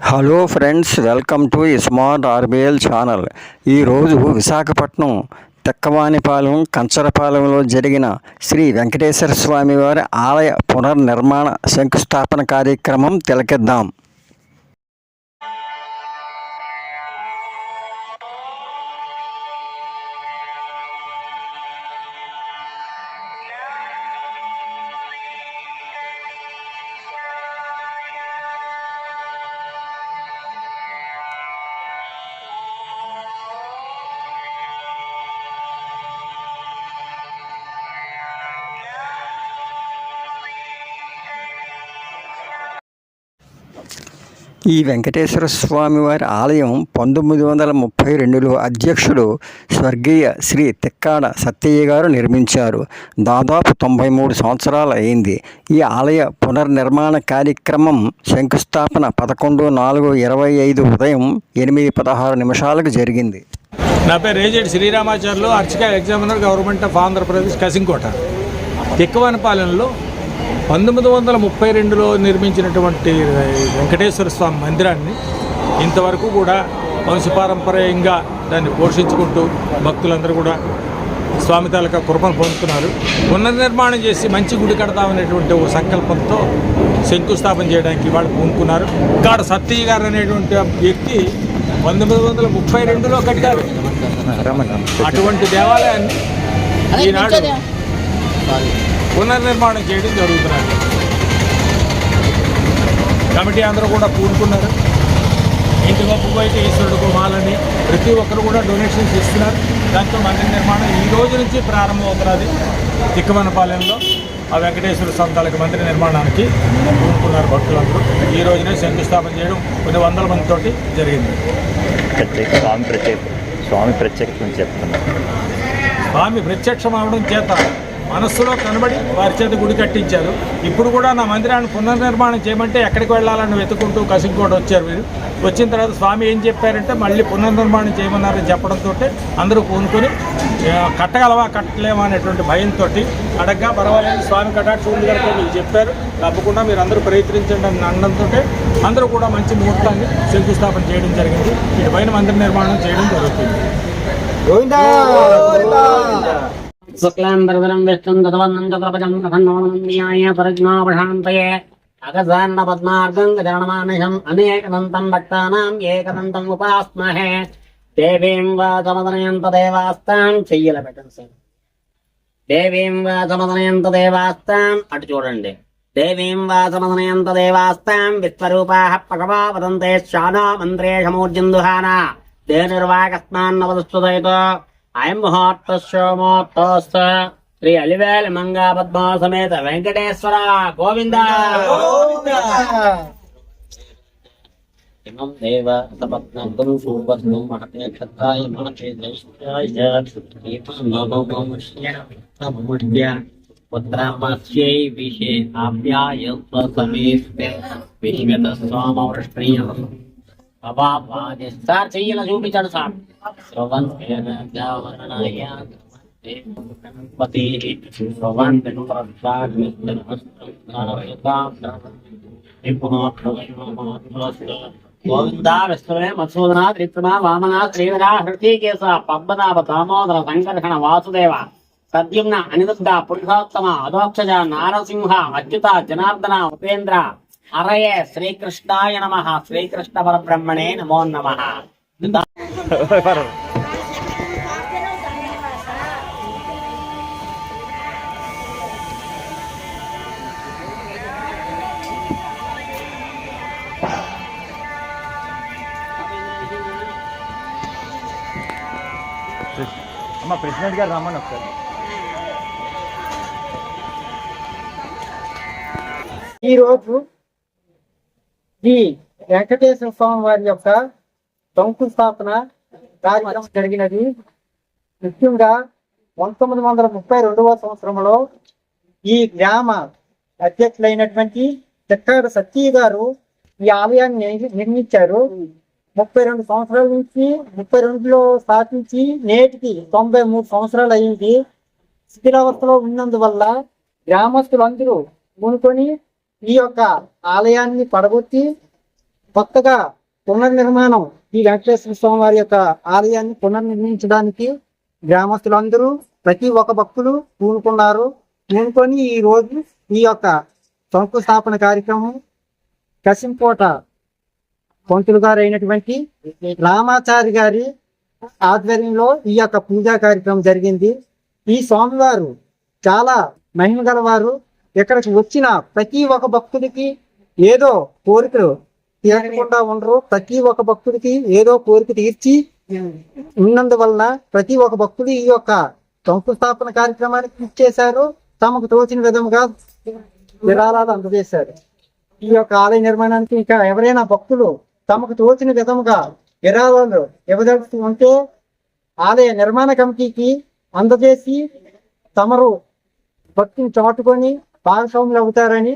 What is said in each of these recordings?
Hello friends, welcome to smart RBL channel. ఈరోజు విశాఖపట్నం తెక్కవానిపాలెం కంచరపాలెంలో జరిగిన శ్రీ వెంకటేశ్వర స్వామి వారి ఆలయ పునర్నిర్మాణ శంకుస్థాపన కార్యక్రమం తిలకిద్దాం. ఈ వెంకటేశ్వర స్వామి వారి ఆలయం 1932లో అధ్యక్షుడు స్వర్గీయ శ్రీ తిక్కాడ సత్తయ్య గారు నిర్మించారు. దాదాపు 93 సంవత్సరాలు అయింది. ఈ ఆలయ పునర్నిర్మాణ కార్యక్రమం శంకుస్థాపన 11/4/25 ఉదయం 8:16 జరిగింది. నా పేరు ఏజెడ్ శ్రీరామాచార్యులు, అర్చక examiner, government of Andhra Pradesh, Kasimkota. తిక్కవనపాలెంలో 1932లో నిర్మించినటువంటి వెంకటేశ్వర స్వామి మందిరాన్ని ఇంతవరకు కూడా వంశపారంపర్యంగా దాన్ని పోషించుకుంటూ భక్తులందరూ కూడా స్వామి తాలూకా కృపను పొందుతున్నారు. పునర్నిర్మాణం చేసి మంచి గుడి కడతామనేటువంటి ఒక సంకల్పంతో శంకుస్థాపన చేయడానికి వాళ్ళు పూనుకున్నారు. ఇక్కడ సత్తయ్య గారు అనేటువంటి వ్యక్తి 1932లో కట్టారు. అటువంటి దేవాలయాన్ని ఈనాడు పునర్నిర్మాణం చేయడం జరుగుతున్నది. కమిటీ అందరూ కూడా కూడుకున్నారు. ఇంటి గొప్పకు అయితే ఈశ్వరుడికి మాలని ప్రతి ఒక్కరు కూడా డొనేషన్స్ ఇస్తున్నారు. దాంతో మందిర నిర్మాణం ఈ రోజు నుంచి ప్రారంభమవుతున్నది. తిక్కవనపాలెంలో ఆ వెంకటేశ్వర స్వామి తాలూకు మందిర నిర్మాణానికి కూడుకున్నారు భక్తులందరూ. ఈ రోజునే శంకుస్థాపన చేయడం కొన్ని వందల మందితోటి జరిగింది. స్వామి ప్రత్యక్షం చెప్తున్నారు. స్వామి ప్రత్యక్షం అవడం చేత మనస్సులో కనబడి వారి చేత గుడి కట్టించారు. ఇప్పుడు కూడా నా మందిరాన్ని పునర్నిర్మాణం చేయమంటే ఎక్కడికి వెళ్ళాలని వెతుకుంటూ కసింకోట వచ్చారు. వీరు వచ్చిన తర్వాత స్వామి ఏం చెప్పారంటే మళ్ళీ పునర్నిర్మాణం చేయమన్నారని చెప్పడంతో అందరూ పూనుకొని కట్టగలవా కట్టలేమా అనేటువంటి భయంతో అడగ్గా పర్వాలేదు స్వామి కటాక్షులు గారితో మీకు చెప్పారు, తప్పకుండా మీరు అందరూ ప్రయత్నించండి అని అనడంతో అందరూ కూడా మంచి ముహూర్తాన్ని శంకుస్థాపన చేయడం జరిగింది. వీటిపైన మందిర నిర్మాణం చేయడం జరుగుతుంది. శుక్లాంబరధరం విష్ణుం తదవన్నం చతుర్భుజం ప్రసన్నవదన్యాయ పరిజ్ఞాపశాంతయే అగజాన్న పద్మార్గం గజానమానిషం అనేకదంతం భక్తానాం ఏకదంతం ఉపాస్మహే. దేవీం వాచమదనయంత దేవాస్తాం చెయ్యల పెట్టండి సార్. దేవీం వాచమదనయంత దేవాస్తాం అటు చూడండి. దేవీం వాచమదనయంత దేవాస్తాం విశ్వరూపాః పగవా వదంతే శ్యానా మంత్రేషమూర్జందుహానా దే నిర్వాకస్మాన్నవదస్తుదయతో అయం ముహూర్తోమోర్తోస్త శ్రీ అలివేలి మంగా పద్మా సమేత వెంకటేశ్వర గోవింద. ఇమం దేవ సపత్నం శూపస్నం మహతే క్షత్రాయ మహతే జ్యేష్ఠాయ పుత్రమస్యై విషే ఆప్యాయ సమేస్తే విశ్వతస్వామవృష్ణీయం సార్ చెయ్యాల చూపించాడు సార్. గోవిందా విష్ణువే మధుసూదన త్రిత్రమ వామన శ్రీధర హృషికేశ పద్మనాభ దామోదర సంకర్షణ వాసుదేవ సద్యుమ్న అనిరుద్ధ పురుషోత్తమ అధోక్షజ నారసింహ అచ్యుత జనార్దన ఉపేంద్ర హరయే శ్రీకృష్ణాయ నమః. శ్రీకృష్ణ పరబ్రహ్మణే నమో నమః. అమ్మ ప్రెసిడెంట్ గారు రమ్మని ఒకసారి. ఈరోజు ఈ వెంకటేశ్వర స్వామి వారి యొక్క శంకుస్థాపన కార్యక్రమం జరిగినది. ముఖ్యంగా 1932వ సంవత్సరంలో ఈ గ్రామ అధ్యక్షులైనటువంటి తిక్కాడ సత్తయ్య గారు ఈ ఆలయాన్ని నిర్మించారు. 32 సంవత్సరాల నుంచి 32లో స్థాపించి నేటికి 93 సంవత్సరాలు అయింది. శిథిలావస్థలో ఉన్నందువల్ల గ్రామస్తులందరూ పూనుకొని ఈ యొక్క ఆలయాన్ని పడగొట్టి కొత్తగా పునర్నిర్మాణం ఈ వెంకటేశ్వర స్వామి వారి యొక్క ఆలయాన్ని పునర్నిర్మించడానికి గ్రామస్తులందరూ ప్రతి ఒక్క భక్తులు పూనుకొని ఈ రోజు ఈ యొక్క శంకుస్థాపన కార్యక్రమం కసింకోట పంతులు గారు అయినటువంటి రామాచారి గారి ఆధ్వర్యంలో ఈ యొక్క పూజా కార్యక్రమం జరిగింది. ఈ స్వామివారు చాలా మహిమ గలవారు. ఇక్కడికి వచ్చిన ప్రతి ఒక్క భక్తుడికి ఏదో కోరికలు తీరకుండా ఉండరు. ప్రతి ఒక్క భక్తుడికి ఏదో కోరిక తీర్చి ఉన్నందువలన ప్రతి ఒక్క భక్తుడు ఈ యొక్క శంకుస్థాపన కార్యక్రమానికి ఇచ్చేశారు. తమకు తోచిన విధముగా విరాళాలు అందజేశారు. ఈ యొక్క ఆలయ నిర్మాణానికి ఇంకా ఎవరైనా భక్తులు తమకు తోచిన విధముగా విరాళాలు ఇవ్వదలుచు ఉంటే ఆలయ నిర్మాణ కమిటీకి అందజేసి తమరు భక్తిని చాటుకొని భాగస్వాములు అవుతారని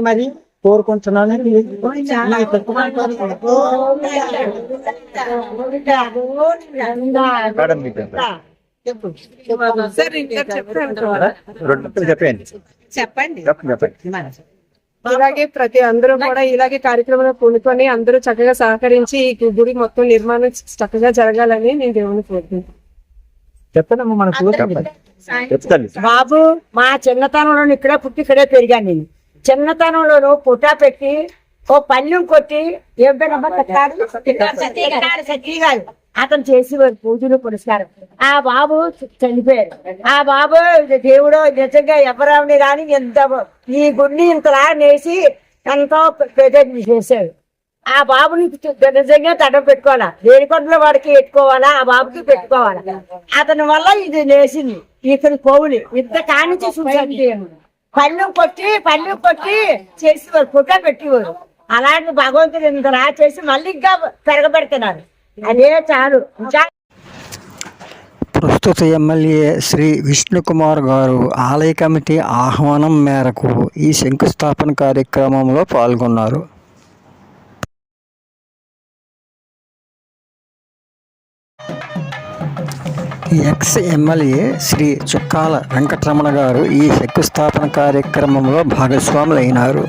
మరి కోరుకుంటున్నాను. చెప్పండి. ఇలాగే ప్రతి అందరూ కూడా ఇలాగే కార్యక్రమంలో పూనుకొని అందరూ చక్కగా సహకరించి ఈ గుడి మొత్తం నిర్మాణం చక్కగా జరగాలని నేను దేవుని కోరుకుంటున్నాను. చెప్పండి మన బాబు, మా చిన్నతనంలో ఇక్కడే పుట్టి ఇక్కడే పెరిగాను. నేను చిన్నతనంలోనూ పుట్టా పెట్టి ఓ పళ్ళెం కొట్టి ఏం పేరమ్మ సతీ గారు అతను చేసేవారు పూజలు పురస్కారం. ఆ బాబు చనిపోయారు. ఆ బాబు దేవుడు నిజంగా ఎవరావుని కానీ ఎంత ఈ గుడిని ఇంతలా నేసి ఎంతో పెద్ద చేశాడు. ఆ బాబుని నిజంగా దండం పెట్టుకోవాలా, రేణికొండలో వాడికి పెట్టుకోవాలా, ఆ బాబుకి పెట్టుకోవాలా. అతని వల్ల ఇది నేసింది. ఇక్కడ కోవులు ఇంత కానించి చూసాను. పళ్ళెం కొట్టి చేసేవారు, పుట్ట పెట్టేవారు. అలాంటి భగవంతుడు ఇంత రా చేసి మళ్ళీ ఇంకా పెరగబెడుతున్నారు. అదే చాలు. ప్రస్తుత ఎమ్మెల్యే శ్రీ విష్ణుకుమార్ గారు ఆలయ కమిటీ ఆహ్వానం మేరకు ఈ శంకుస్థాపన కార్యక్రమంలో పాల్గొన్నారు. ఎక్స్ ఎమ్మెల్యే శ్రీ చుక్కాల వెంకటరమణ గారు ఈ శంకుస్థాపన కార్యక్రమంలో భాగస్వాములైనారు.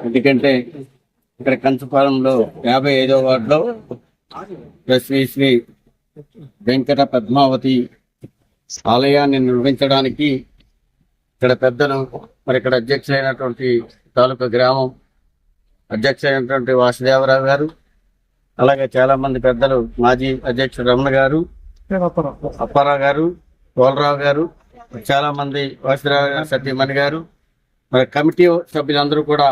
ఎందుకంటే ఇక్కడ కంచపాలెంలో 55వ వార్డులో శ్రీ శ్రీ వెంకట పద్మావతి ఆలయాన్ని నిర్మించడానికి ఇక్కడ పెద్దలు మరి ఇక్కడ అధ్యక్షులైనటువంటి తాలూకా గ్రామం అధ్యక్షులైనటువంటి వాసుదేవరావు గారు, అలాగే చాలా మంది పెద్దలు మాజీ అధ్యక్షుడు రమణ గారు, అప్పారావు గారు, కోలరావు గారు, చాలా మంది వాసుదేవరావు గారు, సత్యమణి గారు, మరి కమిటీ సభ్యులందరూ కూడా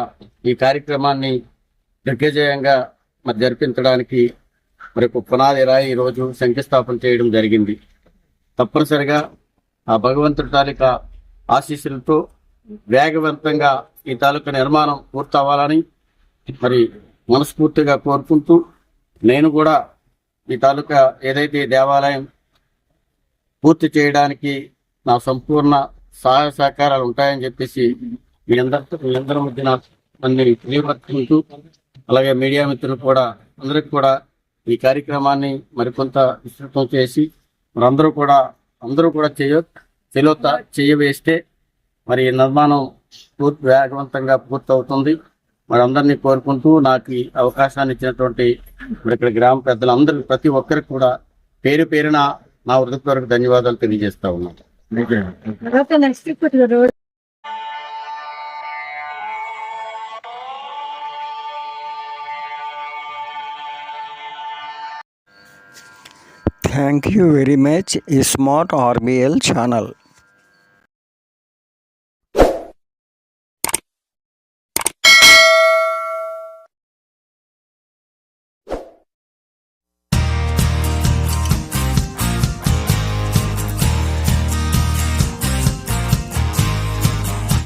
ఈ కార్యక్రమాన్ని దిగ్విజయంగా మరి జరిపించడానికి మరి పునాది రాయి ఈరోజు శంకుస్థాపన చేయడం జరిగింది. తప్పనిసరిగా ఆ భగవంతుడి తాలూకా ఆశీస్సులతో వేగవంతంగా ఈ తాలూకా నిర్మాణం పూర్తవ్వాలని మరి మనస్ఫూర్తిగా కోరుకుంటూ, నేను కూడా ఈ తాలూకా ఏదైతే దేవాలయం పూర్తి చేయడానికి నా సంపూర్ణ సహాయ సహకారాలు ఉంటాయని చెప్పేసి మీ అందరి మధ్యన అన్ని తెలియపరుచుకుంటూ, అలాగే మీడియా మిత్రులు కూడా అందరికి కూడా ఈ కార్యక్రమాన్ని మరికొంత విస్తృతం చేసి అందరూ కూడా చేయవేస్తే మరి ఈ నిర్మాణం వేగవంతంగా పూర్తవుతుంది. మరి అందరినీ కోరుకుంటూ నాకు ఈ అవకాశాన్ని ఇచ్చినటువంటి మరి ఇక్కడ గ్రామ పెద్దలందరూ ప్రతి ఒక్కరికి కూడా పేరు పేరున నా హృదయపూర్వక ధన్యవాదాలు తెలియజేస్తా ఉన్నాను. Thank you very much, Smart RBL channel.